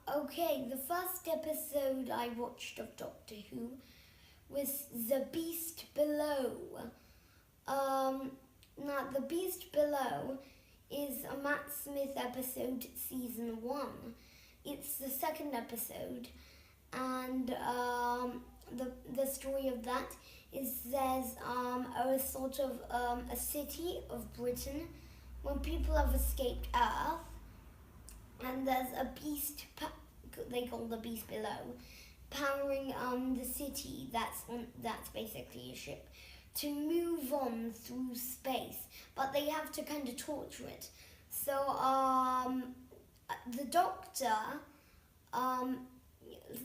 Okay, the first episode I watched of Doctor Who was The Beast Below. Now, The Beast Below is a Matt Smith episode, season 1. It's the second episode, and the story of that is there's a sort of a city of Britain when people have escaped Earth, and there's a beast they call the Beast Below powering the city that's basically a ship to move on through space, but they have to kind of torture it. So the Doctor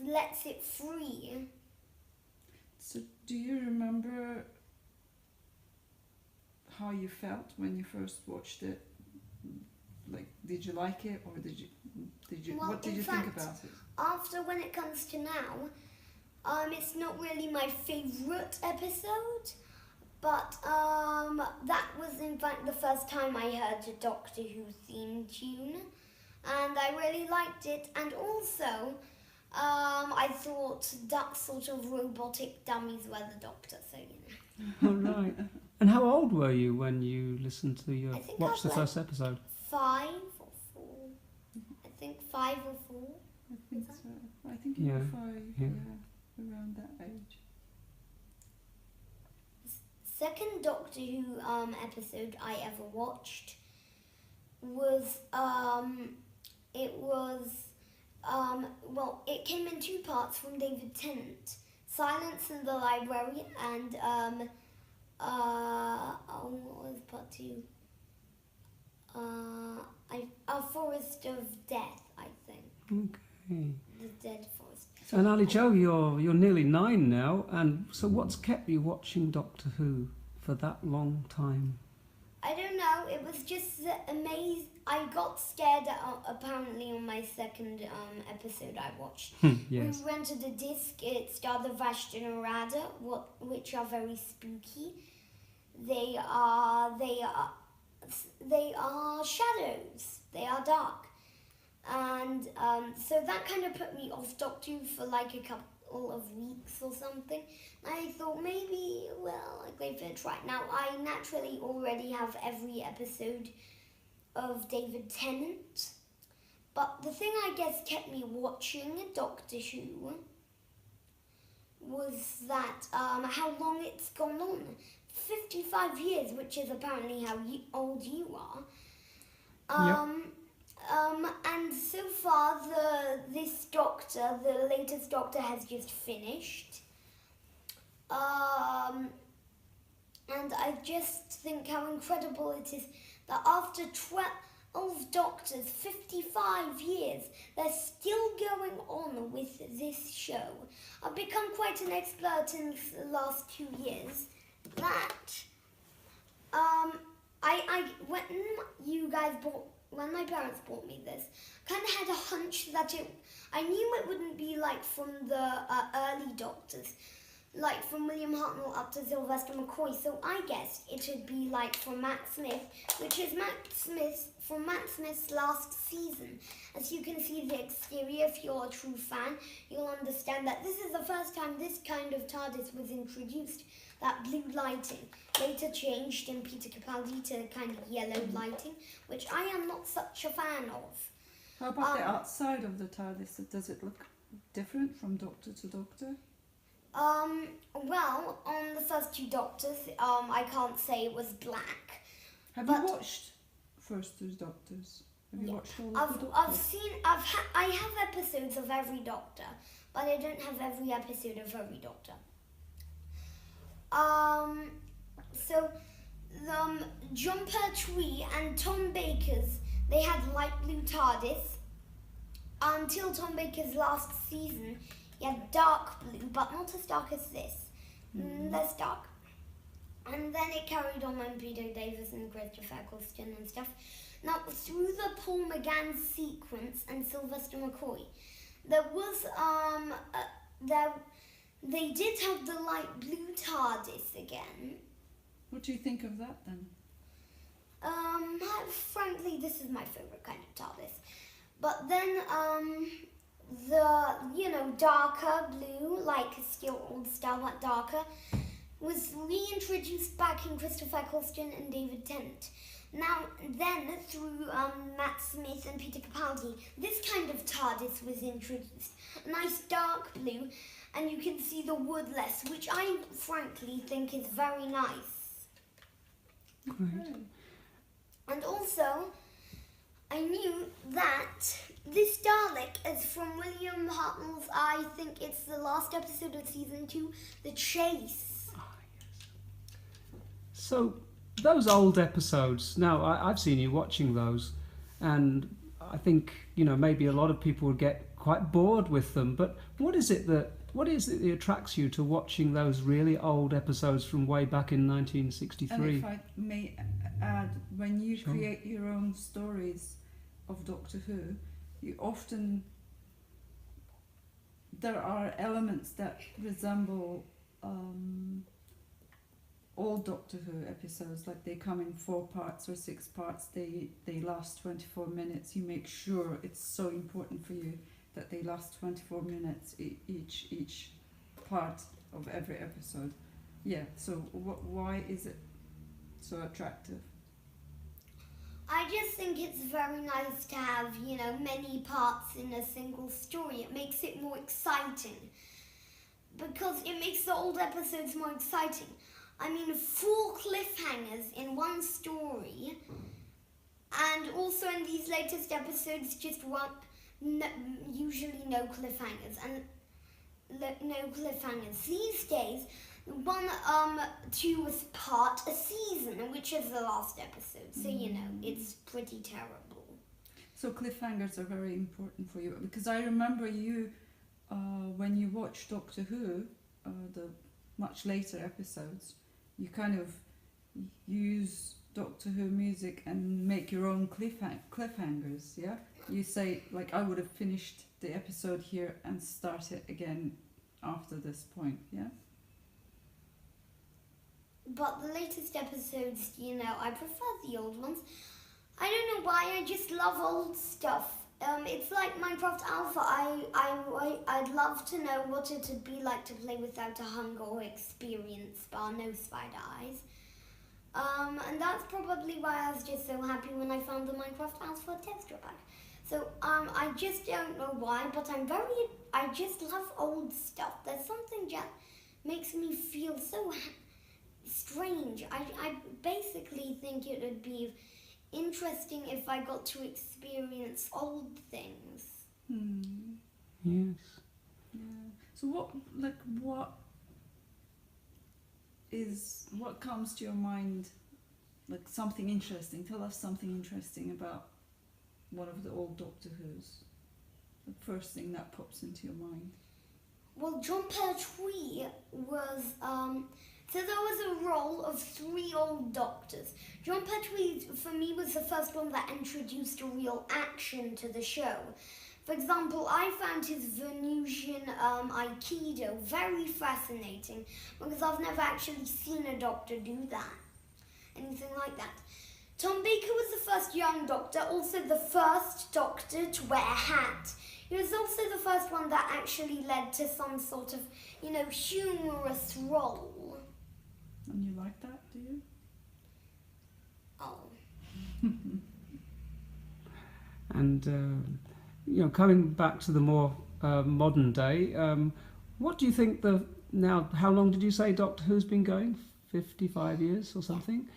lets it free. So do you remember how you felt when you first watched it? Like, did you like it, or did you Well, what did you fact, think about it? After, when it comes to now, it's not really my favourite episode, but that was in fact the first time I heard the Doctor Who theme tune, and I really liked it. And also, I thought that sort of robotic dummies were the Doctor, so All right. And how old were you when you listened to I think watched the I was first episode? 5 or 4. I think 5 or 4. I think so. I think you were 5, yeah. Around that age. Second Doctor Who episode I ever watched was it came in 2 parts from David Tennant: Silence in the Library and what was part 2? A Forest of Death, I think. Okay. The Dead Forest. And Ali Joe, you're nearly 9 now, and so what's kept you watching Doctor Who for that long time? I don't know, it was just amazing. I got scared apparently on my second episode I watched. Yes. We rented a disc. It starred the Vashta Narada, which are very spooky. They are shadows. They are dark. And so that kind of put me off Doctor Who for like a couple of weeks or something. I thought maybe, I'll give it a try. Now, I naturally already have every episode of David Tennant. But the thing I guess kept me watching Doctor Who was that how long it's gone on. 55 years, which is apparently how old you are. And so far, this Doctor, the latest Doctor, has just finished. And I just think how incredible it is that after 12 Doctors, 55 years, they're still going on with this show. I've become quite an expert in the last 2 years. When my parents bought me this, kind of had a hunch that I knew it wouldn't be like from the early Doctors, like from William Hartnell up to Sylvester McCoy, so I guessed it would be like from Matt Smith, which is from Matt Smith's last season. As you can see the exterior, if you're a true fan, you'll understand that this is the first time this kind of TARDIS was introduced, that blue lighting. Later changed in Peter Capaldi to kind of yellow lighting, which I am not such a fan of. How about the outside of the TARDIS? Does it look different from Doctor to Doctor? Well, on the first 2 Doctors, I can't say it was black. Have you watched first 2 Doctors? Have you watched all of the Doctors? I have episodes of every Doctor, but I don't have every episode of every Doctor. So John Pertwee and Tom Baker's, they had light blue TARDIS. Until Tom Baker's last season, he had dark blue, but not as dark as this. Less dark. And then it carried on when Peter Davis and Christopher Eccleston and stuff. Now, through the Paul McGann sequence and Sylvester McCoy, there was they did have the light blue TARDIS again. What do you think of that then? Frankly, this is my favourite kind of TARDIS. But then the darker blue, like still old style but darker, was reintroduced back in Christopher Eccleston and David Tennant. Now then, through Matt Smith and Peter Capaldi, this kind of TARDIS was introduced. A nice dark blue, and you can see the wood less, which I frankly think is very nice. Great. And also, I knew that this Dalek is from William Hartnell's, I think it's the last episode of season 2, The Chase. Ah, yes. So, those old episodes, now I've seen you watching those, and I think, maybe a lot of people would get quite bored with them, but what is it that attracts you to watching those really old episodes from way back in 1963? And if I may add, when you Sure. create your own stories of Doctor Who, you often, there are elements that resemble old Doctor Who episodes, like they come in 4 parts or 6 parts, they last 24 minutes. You make sure, it's so important for you that they last 24 minutes each part of every episode. Yeah, so why is it so attractive? I just think it's very nice to have, many parts in a single story. It makes it more exciting. Because it makes the old episodes more exciting. I mean, 4 cliffhangers in one story. And also in these latest episodes, just one, usually no cliffhangers. And no cliffhangers. These days, 1 2 was part a season, which is the last episode. So, it's pretty terrible. So cliffhangers are very important for you, because I remember you, when you watch Doctor Who, the much later episodes, you kind of use Doctor Who music and make your own cliffhangers, yeah? You say, like, I would have finished the episode here and start it again after this point, yeah? But the latest episodes, I prefer the old ones. I don't know why, I just love old stuff. It's like Minecraft Alpha. I'd love to know what it would be like to play without a hunger or experience bar, no spider eyes. And that's probably why I was just so happy when I found the Minecraft Alpha texture pack. So I just don't know why, but I just love old stuff. There's something that makes me feel so strange. I basically think it would be interesting if I got to experience old things. Yes. Yeah. So what comes to your mind, like something interesting? Tell us something interesting about one of the old Doctor Who's. The first thing that pops into your mind. Well, John Pertwee was, so there was a role of 3 old doctors. John Pertwee, for me, was the first one that introduced a real action to the show. For example, I found his Venusian Aikido very fascinating because I've never actually seen a doctor do that, anything like that. Tom Baker was the first young doctor, also the first doctor to wear a hat. He was also the first one that actually led to some sort of, humorous role. And you like that, do you? Oh. And, coming back to the more modern day, what do you think how long did you say Doctor Who's been going? 55 years or something?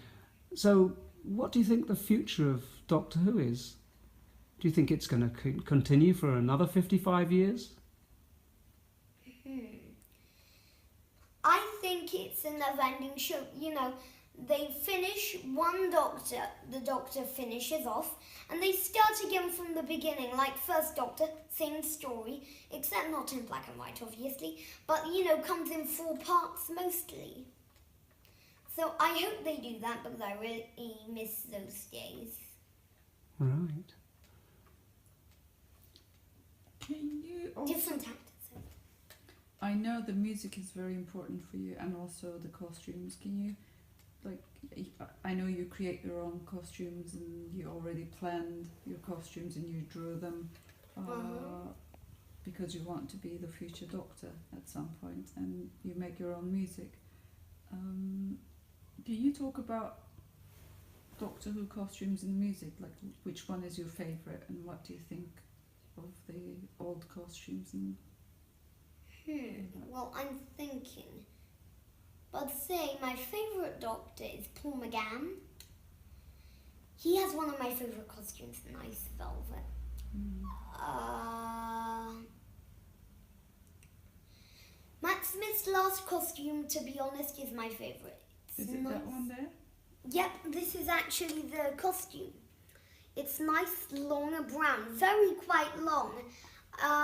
So what do you think the future of Doctor Who is? Do you think it's going to continue for another 55 years? I think it's a never-ending show. They finish one doctor, the doctor finishes off, and they start again from the beginning, like first Doctor, same story, except not in black and white, obviously, but, comes in 4 parts mostly. So I hope they do that because I really miss those days. Right. Can you also, Different actors. I know the music is very important for you, and also the costumes. Can you like, I know you create your own costumes and you already planned your costumes and you drew them because you want to be the future Doctor at some point, and you make your own music. Can you talk about Doctor Who costumes and music? Like, which one is your favourite, and what do you think of the old costumes? And Well, I'm thinking. But say my favourite Doctor is Paul McGann. He has one of my favourite costumes, nice velvet. Matt Smith's last costume, to be honest, is my favourite. is it that one there? Yep, this is actually the costume. It's nice, long and brown, very quite long.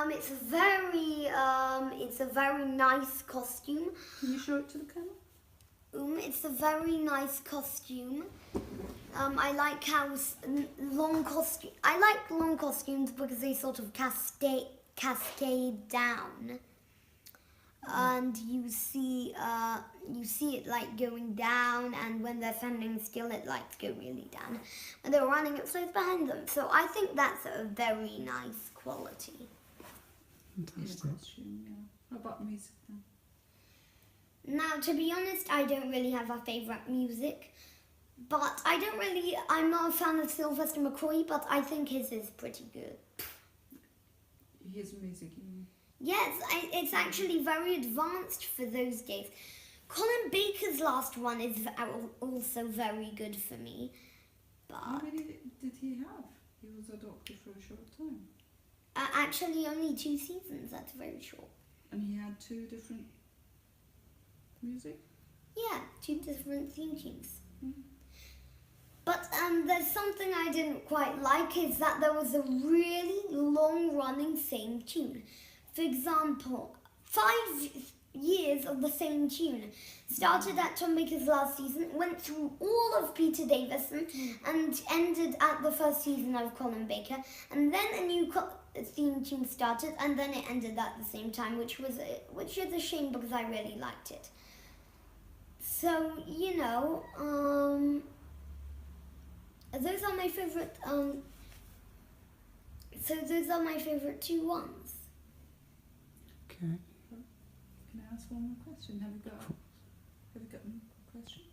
It's a very nice costume. Can you show it to the camera? It's a very nice costume. I like how long costume. I like long costumes because they sort of cascade down, and you see it like going down, and when they're standing still, it likes go really down. When they're running, it flows behind them. So I think that's a very nice quality. Fantastic. Costume, yeah. How about music then? Now, to be honest, I don't really have a favourite music, but I'm not a fan of Sylvester McCoy, but I think his is pretty good. His music, you mean? Yes, it's actually very advanced for those days. Colin Baker's last one is also very good for me, How but many did he have? He was a Doctor for a short time. actually only 2 seasons, that's very short. And he had 2 different music? Yeah, 2 different theme tunes. Mm. But there's something I didn't quite like, is that there was a really long-running same tune. For example, 5 years of the same tune. Started at Tom Baker's last season, went through all of Peter Davison, and ended at the first season of Colin Baker. And then a new theme tune started, and then it ended at the same time, which is a shame because I really liked it. So, those are my favorite. So those are my favorite 2 ones. Okay. Can I ask one more question? Have you got one question?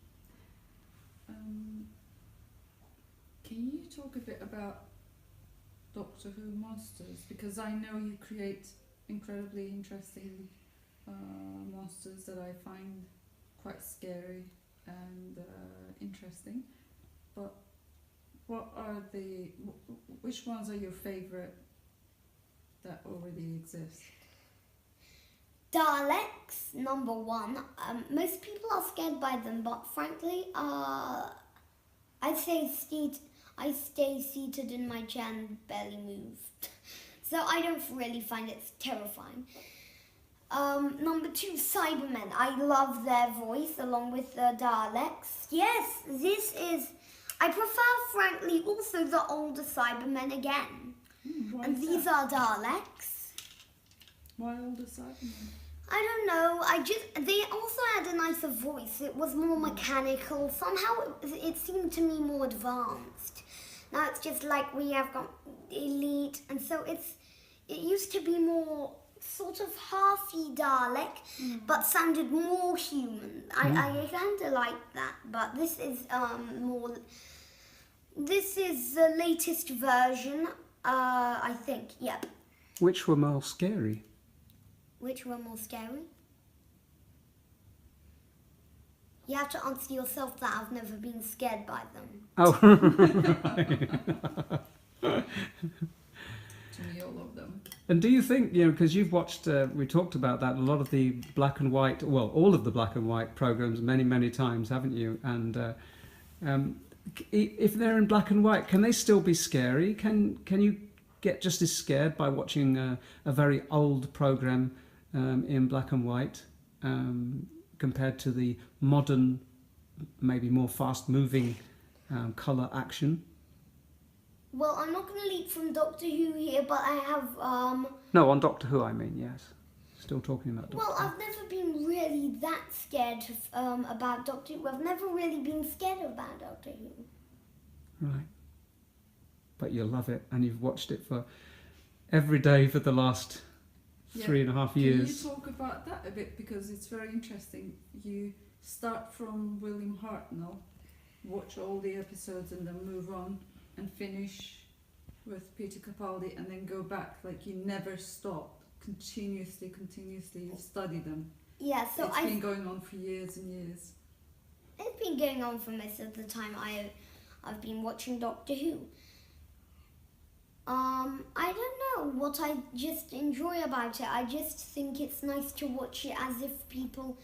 Can you talk a bit about Doctor Who monsters? Because I know you create incredibly interesting monsters that I find quite scary and interesting. But which ones are your favourite that already exist? Daleks, number 1. Most people are scared by them, but frankly, I stay seated in my chair and barely move. So I don't really find it terrifying. Number 2, Cybermen. I love their voice along with the Daleks. Yes, I prefer, frankly, also the older Cybermen again. And these are Daleks. Why older Cybermen? I don't know. They also had a nicer voice. It was more mechanical. Somehow it seemed to me more advanced. Now it's just like we have got Elite, and so it used to be more sort of halfy Dalek, but sounded more human. I kind of like that, but this is more. This is the latest version, I think. Yep. Which were more scary? Which were more scary? You have to answer yourself that. I've never been scared by them. Oh, To me, all of them. and do you think, because you've watched, we talked about that, a lot of the black and white, well, all of the black and white programs many, many times, haven't you? And if they're in black and white, can they still be scary? Can you get just as scared by watching a very old program in black and white compared to the modern, maybe more fast-moving colour action? Well, I'm not going to leap from Doctor Who here, but I have... No, on Doctor Who, I mean, yes. still talking about Doctor Well, Who? I've never been really that scared about Doctor Who. I've never really been scared about Doctor Who. Right. But you love it, and you've watched it for every day for the last 3.5 years. Can you talk about that a bit, because it's very interesting. You start from William Hartnell, watch all the episodes and then move on and finish with Peter Capaldi and then go back, like you never stop, continuously you study them. Yeah, so It's been going on for years and years. It's been going on for most of the time I've been watching Doctor Who. I don't know what I just enjoy about it. I just think it's nice to watch it as if people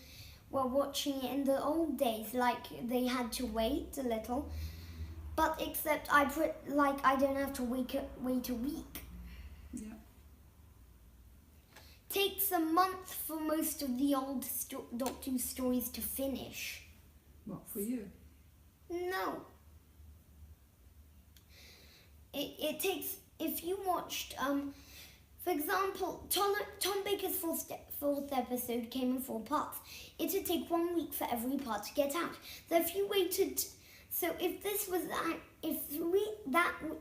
were watching it in the old days, like they had to wait a little. But except I don't have to wait a week. Yeah. Takes a month for most of the old Doctor Who stories to finish. What, for you? No. It takes, if you watched, for example, Tom Baker's fourth episode came in 4 parts. It would take 1 week for every part to get out. So if you waited, so if this was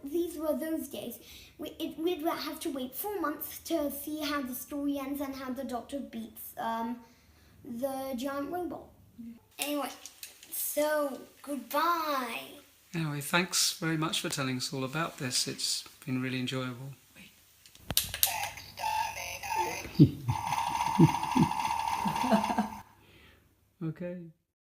these were those days, we'd have to wait 4 months to see how the story ends and how the Doctor beats the giant robot. Anyway, so goodbye. Anyway, thanks very much for telling us all about this. It's been really enjoyable. Okay.